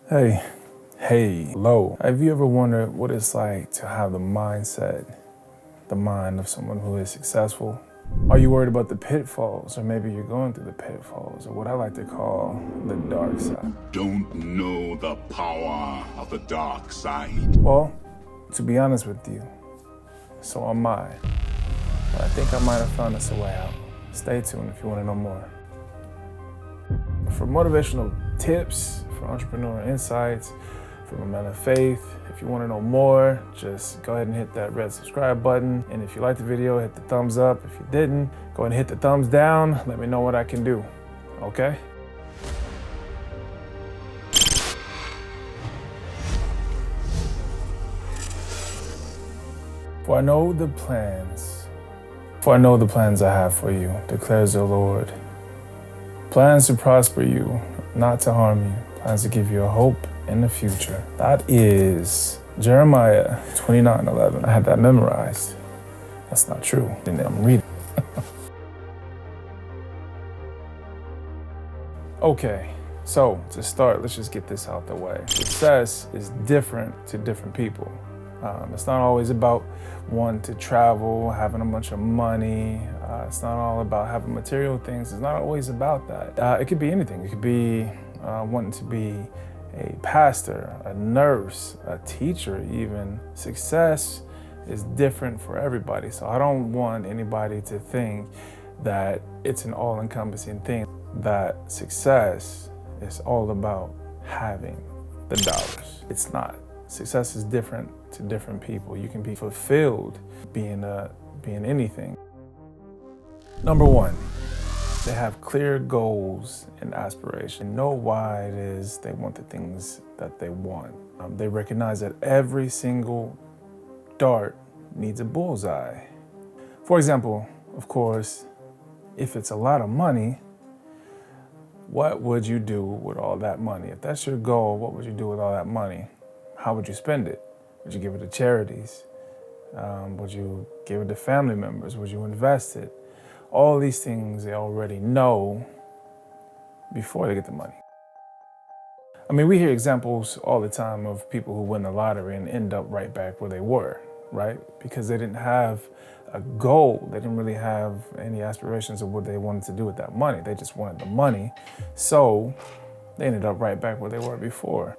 Hello. Have you ever wondered what it's like to have the mindset, the mind of someone who is successful? Are you worried about the pitfalls, or maybe you're going through the pitfalls, or what I like to call the dark side? Don't know the power of the dark side. Well, to be honest with you, so am I. But I think I might have found us a way out. Stay tuned if you want to know more. For motivational tips, for entrepreneur insights, from a man of faith, if you want to know more, just go ahead and hit that red subscribe button. And if you liked the video, hit the thumbs up. If you didn't, go ahead and hit the thumbs down. Let me know what I can do, okay? For I know the plans I have for you, declares the Lord. Plans to prosper you, not to harm you. Plans to give you a hope in the future. That is Jeremiah 29:11. I had that memorized. That's not true. And I'm reading. Okay, so to start, let's just get this out the way. Success is different to different people. It's not always about wanting to travel, having a bunch of money. It's not all about having material things. It's not always about that. It could be anything. It could be wanting to be a pastor, a nurse, a teacher even. Success is different for everybody. So I don't want anybody to think that it's an all-encompassing thing, that success is all about having the dollars. It's not. Success is different to different people. You can be fulfilled being anything. Number one, they have clear goals and aspirations. Know why it is they want the things that they want. They recognize that every single dart needs a bullseye. For example, of course, if it's a lot of money, what would you do with all that money? If that's your goal, what would you do with all that money? How would you spend it? Would you give it to charities? Would you give it to family members? Would you invest it? All these things they already know before they get the money. I mean, we hear examples all the time of people who win the lottery and end up right back where they were, right? Because they didn't have a goal. They didn't really have any aspirations of what they wanted to do with that money. They just wanted the money. So they ended up right back where they were before.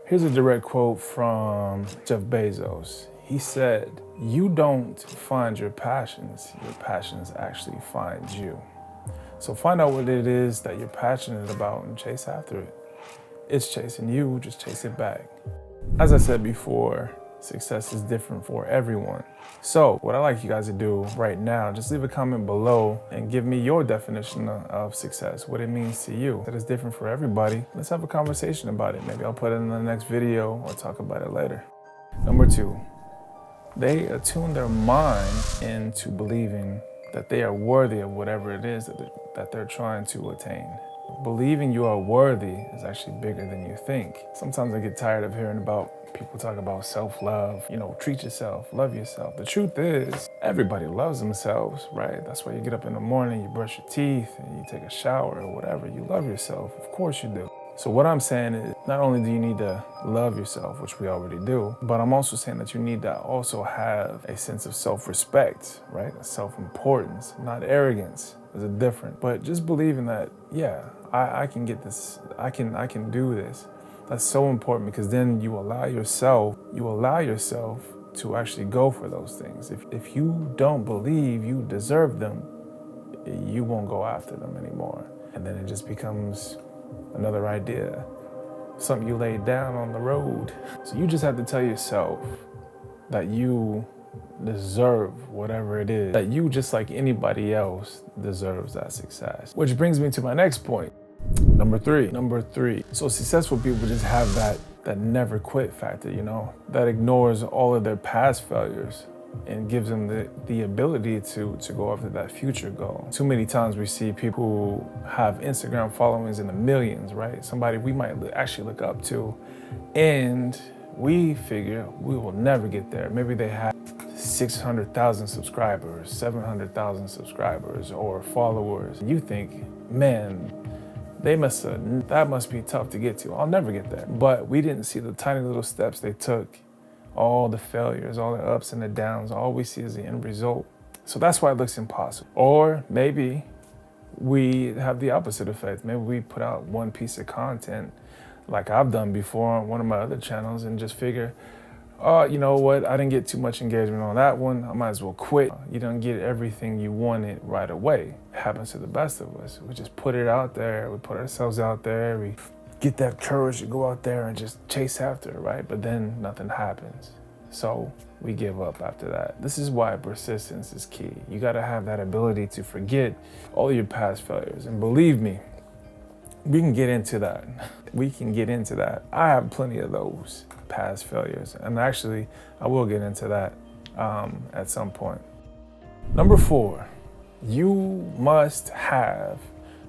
Here's a direct quote from Jeff Bezos. He said, "You don't find your passions actually find you." So find out what it is that you're passionate about and chase after it. It's chasing you, just chase it back. As I said before, success is different for everyone. So what I'd like you guys to do right now, just leave a comment below and give me your definition of success, what it means to you. That is different for everybody. Let's have a conversation about it. Maybe I'll put it in the next video or talk about it later. Number two, they attune their mind into believing that they are worthy of whatever it is that they're trying to attain. Believing you are worthy is actually bigger than you think. Sometimes I get tired of hearing about people talk about self-love, treat yourself, love yourself. The truth is, everybody loves themselves, right? That's why you get up in the morning, you brush your teeth, and you take a shower or whatever. You love yourself, of course you do. So what I'm saying is, not only do you need to love yourself, which we already do, but I'm also saying that you need to also have a sense of self-respect, right? Self-importance, not arrogance. There's a difference. But just believing that, yeah, I can get this, I can do this. That's so important, because then you allow yourself to actually go for those things. If you don't believe you deserve them, you won't go after them anymore. And then it just becomes another idea, something you laid down on the road. So you just have to tell yourself that you deserve whatever it is, that you, just like anybody else, deserves that success. Which brings me to my next point. Number three. So successful people just have that never quit factor, that ignores all of their past failures and gives them the ability to go after that future goal. Too many times we see people who have Instagram followings in the millions, right? Somebody we might actually look up to, and we figure we will never get there. Maybe they have 600,000 subscribers, 700,000 subscribers or followers. You think, man, That must be tough to get to. I'll never get there. But we didn't see the tiny little steps they took, all the failures, all the ups and the downs. All we see is the end result. So that's why it looks impossible. Or maybe we have the opposite effect. Maybe we put out one piece of content like I've done before on one of my other channels and just figure, oh, you know what? I didn't get too much engagement on that one. I might as well quit. You don't get everything you wanted right away. It happens to the best of us. We just put it out there. We put ourselves out there. We get that courage to go out there and just chase after it, right? But then nothing happens. So we give up after that. This is why persistence is key. You gotta have that ability to forget all your past failures. And believe me, we can get into that. We can get into that. I have plenty of those past failures. And actually, I will get into that at some point. Number 4, you must have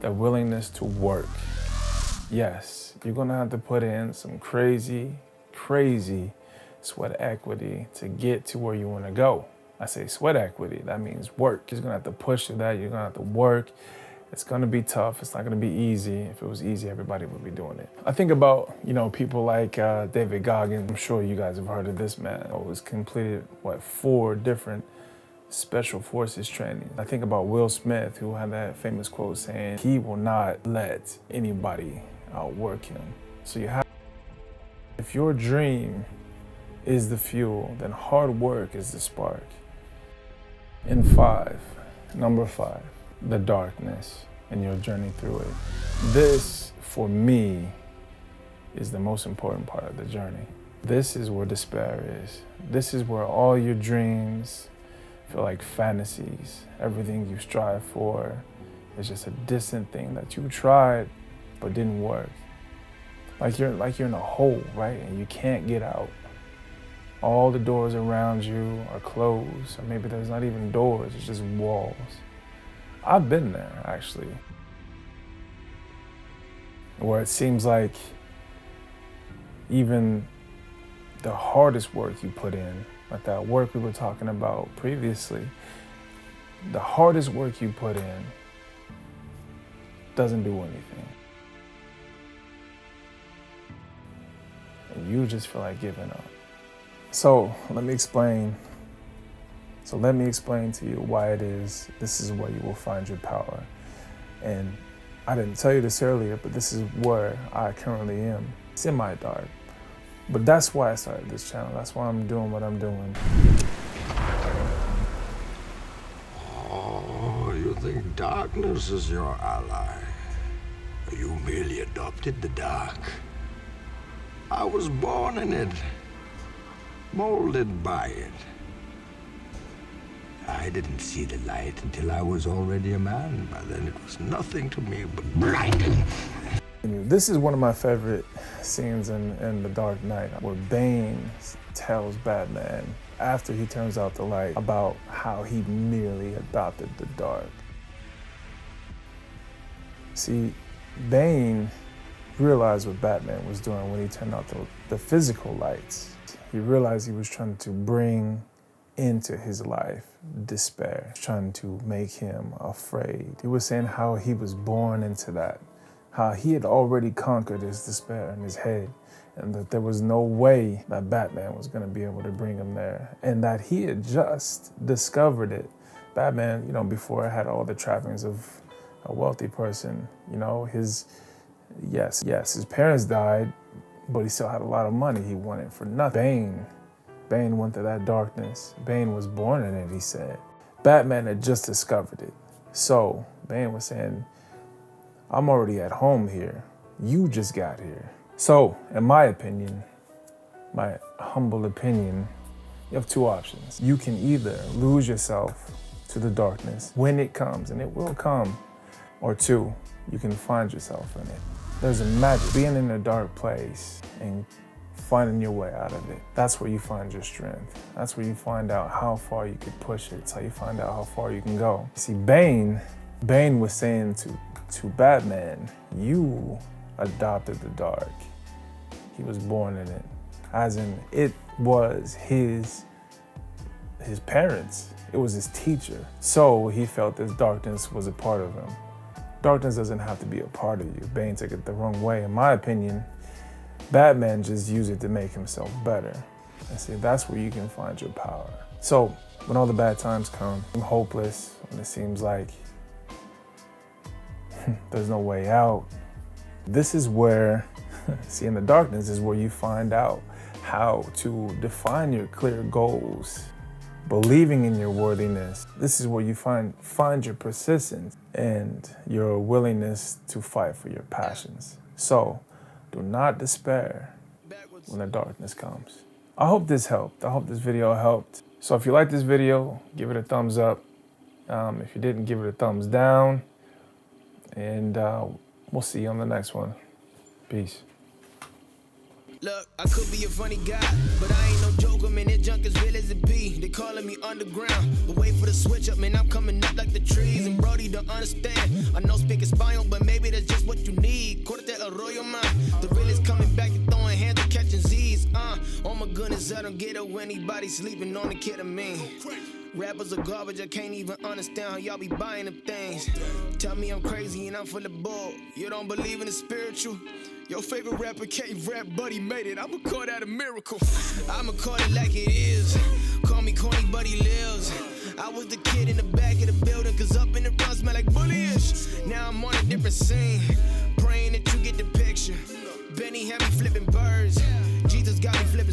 the willingness to work. Yes, you're gonna have to put in some crazy sweat equity to get to where you wanna go. I say sweat equity, that means work. You're gonna have to push through that, you're gonna have to work. It's gonna be tough, it's not gonna be easy. If it was easy, everybody would be doing it. I think about, people like David Goggins. I'm sure you guys have heard of this man. He was completed, 4 different special forces training. I think about Will Smith, who had that famous quote saying, he will not let anybody outwork him. So if your dream is the fuel, then hard work is the spark. And number 5, the darkness and your journey through it. This, for me, is the most important part of the journey. This is where despair is. This is where all your dreams feel like fantasies. Everything you strive for is just a distant thing that you tried but didn't work. Like you're in a hole, right? And you can't get out. All the doors around you are closed, or maybe there's not even doors, it's just walls. I've been there, actually, where it seems like even the hardest work you put in, like that work we were talking about previously, the hardest work you put in doesn't do anything. And you just feel like giving up. So let me explain to you why it is this is where you will find your power. And I didn't tell you this earlier, but this is where I currently am. Semi-dark. But that's why I started this channel. That's why I'm doing what I'm doing. Oh, you think darkness is your ally? You merely adopted the dark. I was born in it, molded by it. I didn't see the light until I was already a man. By then it was nothing to me but blinding. This is one of my favorite scenes in The Dark Knight, where Bane tells Batman, after he turns out the light, about how he merely adopted the dark. See, Bane realized what Batman was doing when he turned out the physical lights. He realized he was trying to bring into his life despair, trying to make him afraid. He was saying how he was born into that, how he had already conquered his despair in his head, and that there was no way that Batman was gonna be able to bring him there, and that he had just discovered it. Batman, before had all the trappings of a wealthy person, his parents died, but he still had a lot of money he wanted for nothing. Bane went to that darkness. Bane was born in it, he said. Batman had just discovered it. So Bane was saying, I'm already at home here. You just got here. So, in my opinion, my humble opinion, you have 2 options. You can either lose yourself to the darkness when it comes, and it will come, or 2, you can find yourself in it. There's a magic being in a dark place and finding your way out of it. That's where you find your strength. That's where you find out how far you could push it. It's how you find out how far you can go. See, Bane was saying to Batman, you adopted the dark. He was born in it. As in, it was his parents. It was his teacher. So he felt this darkness was a part of him. Darkness doesn't have to be a part of you. Bane took it the wrong way. In my opinion, Batman just used it to make himself better. And see, that's where you can find your power. So when all the bad times come, I'm hopeless, when it seems like there's no way out, this is where, see, in the darkness is where you find out how to define your clear goals, believing in your worthiness. This is where you find your persistence and your willingness to fight for your passions. So do not despair when the darkness comes. I hope this helped. I hope this video helped. So if you like this video, give it a thumbs up. If you didn't, give it a thumbs down. And we'll see you on the next one. Peace. Look, I could be a funny guy, but I ain't no joker, man. That junk as real as it be. They calling me underground, but wait for the switch up, man. I'm coming up like the trees, and Brody don't understand. I know speak Espanol, but maybe that's just what you need. Corte arroyo, man. The real is coming back, you throwing hands and catching Z's. Oh my goodness, I don't get it when anybody sleeping on the ketamine. Rappers are garbage, I can't even understand how y'all be buying them things. Tell me I'm crazy and I'm full of bull. You don't believe in the spiritual? Your favorite rapper can't rap, but he made it. I'ma call that a miracle. I'ma call it like it is. Call me corny, but he lives. I was the kid in the back of the building, cause up in the front smell like bullyish. Now I'm on a different scene.